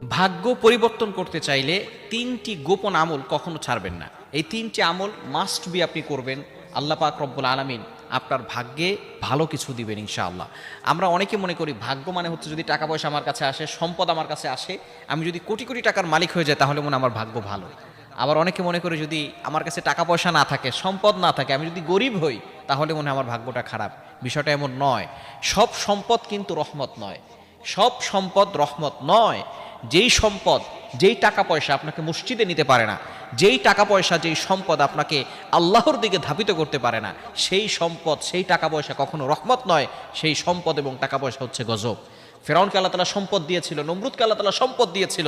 ভাগ্য পরিবর্তন করতে চাইলে তিনটি গোপন আমল কখনো ছাড়বেন না। এই তিনটি আমল মাস্ট বি আপনি করবেন। আল্লাহ পাক রব্বুল আলামিন আপনার ভাগ্যে ভালো কিছু দিবেন ইনশাআল্লাহ। আমরা অনেকে মনে করি ভাগ্য মানে হচ্ছে যদি টাকা পয়সা আমার কাছে আসে, সম্পদ আমার কাছে আসে, আমি যদি কোটি কোটি টাকার মালিক হয়ে যাই তাহলে মনে হয় আমার ভাগ্য ভালো। আবার অনেকে মনে করে যদি আমার কাছে টাকা পয়সা না থাকে, সম্পদ না থাকে, আমি যদি গরিব হই তাহলে মনে হয় আমার ভাগ্যটা খারাপ। বিষয়টা এমন নয়। সব সম্পদ কিন্তু রহমত নয়, সব সম্পদ রহমত নয়। যেই সম্পদ, যেই টাকা পয়সা আপনাকে মসজিদে নিতে পারে না, যেই টাকা পয়সা, যেই সম্পদ আপনাকে আল্লাহর দিকে ধাবিত করতে পারে না, সেই সম্পদ, সেই টাকা পয়সা কখনো রহমত নয়। সেই সম্পদ এবং টাকা পয়সা হচ্ছে গজব। ফেরাউনকে আল্লাহ তাআলা সম্পদ দিয়েছিল, নমরুদকে আল্লাহ তাআলা সম্পদ দিয়েছিল,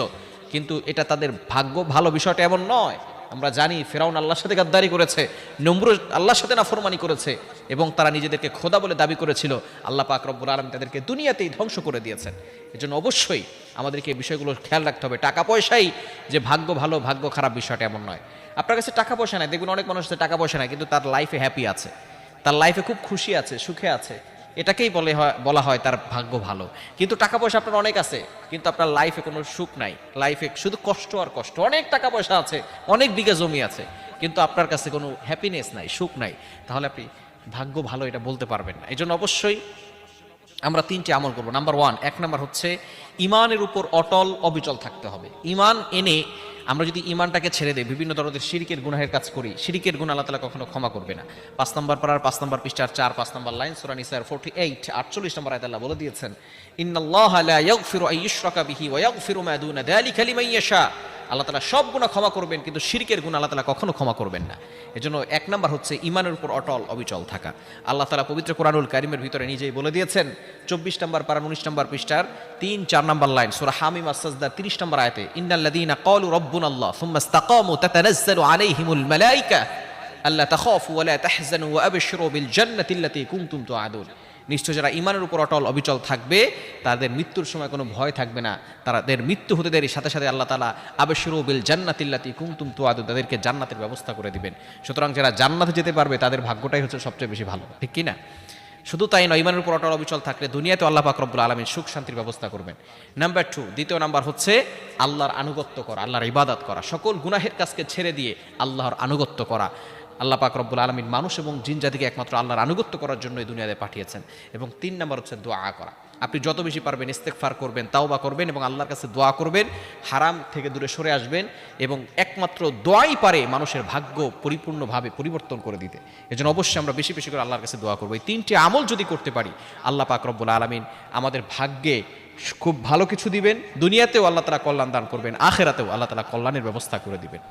কিন্তু এটা তাদের ভাগ্য ভালো, বিষয়টা এমন নয়। আমরা জানি ফেরাউন আল্লাহর সাথে গাদ্দারি করেছে, নমরুদ আল্লাহর সাথে নাফরমানি করেছে, এবং তারা নিজেদেরকে খোদা বলে দাবি করেছিল। আল্লাহ পাক রব্বুল আলামিন তাদেরকে দুনিয়াতেই ধ্বংস করে দিয়েছেন। এজন্য অবশ্যই আমাদেরকে এই বিষয়গুলো খেয়াল রাখতে হবে। টাকা পয়সাই যে ভাগ্য ভালো ভাগ্য খারাপ বিষয়টা এমন নয়। আপনার কাছে টাকা পয়সা নাই, দেখবেন অনেক মানুষের টাকা পয়সা নাই কিন্তু তার লাইফে হ্যাপি আছে, তার লাইফে খুব খুশি আছে, সুখে আছে, এটাকেই বলা হয় তার ভাগ্য ভালো। কিন্তু টাকা পয়সা আপনার অনেক আছে কিন্তু আপনার লাইফে কোনো সুখ নাই, লাইফে শুধু কষ্ট আর কষ্ট। অনেক টাকা পয়সা আছে, অনেক বিঘা জমি আছে, কিন্তু আপনার কাছে কোনো হ্যাপিনেস নাই, সুখ নাই, তাহলে আপনি ভাগ্য ভালো এটা বলতে পারবেন না। এই জন্য অবশ্যই আমরা তিনটি আমল করবো। নাম্বার ওয়ান, এক নাম্বার হচ্ছে ইমানের উপর অটল অবিচল থাকতে হবে। ইমান এনে আমরা যদি ইমানটাকে ছেড়ে দেই, বিভিন্ন ধরনের শিরিকের গুনাহের কাজ করি, শিরিকের গুনাহ আল্লাহ তাআলা কখনো ক্ষমা করবে না। 5 নম্বর পারার 5 নম্বর পৃষ্ঠার 4-5 নম্বর লাইন, সূরা নিসার 48 নম্বর আয়াতে আল্লাহ বলে দিয়েছেন, ইন্নাল্লাহা লা ইয়াগফিরু আন ইউশরাকা বিহি ওয়া ইয়াগফিরু মা দুনা যালিকা লিমান ইয়াশা। আল্লাহ তাআলা সব গুনাহ ক্ষমা করবেন কিন্তু শিরকের গুনাহ আল্লাহ তাআলা কখনো ক্ষমা করবেন না। এজন্য এক নাম্বার হচ্ছে ইমানের উপর অটল অবিচল থাকা। আল্লাহ তাআলা পবিত্র কোরআনুল কারীমের ভিতরে নিজেই বলে দিয়েছেন, 24 নম্বর পারা 19 নম্বর পৃষ্ঠার 3-4 নম্বর লাইন, সূরা হামিম আস-সাজদা 30 নম্বর আয়াতে, ইন্নাল্লাযীনা ক্বালু রাব্বুনাল্লাহ সুম্মা ইসতাকামু তাতানাজ্জালু আলাইহিমুল মালায়েকা আল্লা তাখাফু ওয়া লা তাহজানু ওয়া আবশিরু বিল জান্নাতি আল্লাতী কুনতুম তুআদুন। নিশ্চয় যারা ইমানের উপর অটল অবিচল থাকবে তাদের মৃত্যুর সময় কোনো ভয় থাকবে না। তাদের মৃত্যু হতে দেরি সাথে সাথে আল্লাহ তাআলা আবশিরু বিল জান্নাতি আল্লাতী কুনতুম তুআদুন, তাদেরকে জান্নাতের ব্যবস্থা করে দিবেন। সুতরাং যারা জান্নাতে যেতে পারবে তাদের ভাগ্যটাই হচ্ছে সবচেয়ে বেশি ভালো, ঠিক কি না? শুধু তাই নয়, ইমানের উপর অটল অবিচল থাকলে দুনিয়াতে আল্লাহ পাক রব্বুল আলামিন সুখ শান্তির ব্যবস্থা করবেন। নাম্বার 2, দ্বিতীয় নাম্বার হচ্ছে আল্লাহর আনুগত্য করা, আল্লাহর ইবাদত করা, সকল গুনাহের কাজকে ছেড়ে দিয়ে আল্লাহর আনুগত্য করা। আল্লাহ পাক রব্বুল আলামিন মানুষ এবং জিন জাতিকে একমাত্র আল্লাহর আনুগত্য করার জন্য এই দুনিয়াতে পাঠিয়েছেন। এবং 3 নাম্বার হচ্ছে দোয়া করা। আপনি যত বেশি পারবেন ইস্তেগফার করবেন, তাওবা করবেন এবং আল্লাহর কাছে দোয়া করবেন, হারাম থেকে দূরে সরে আসবেন, এবং একমাত্র দোয়াই পারে মানুষের ভাগ্য পরিপূর্ণভাবে পরিবর্তন করে দিতে। এজন্য অবশ্যই আমরা বেশি বেশি করে আল্লাহর কাছে দোয়া করব। এই 3টি আমল যদি করতে পারি আল্লাহ পাক রব্বুল আলামিন আমাদের ভাগ্যে খুব ভালো কিছু দিবেন, দুনিয়াতেও আল্লাহ তাআলা কল্যাণ দান করবেন, আখিরাতেও আল্লাহ তাআলা কল্যাণের ব্যবস্থা করে দিবেন।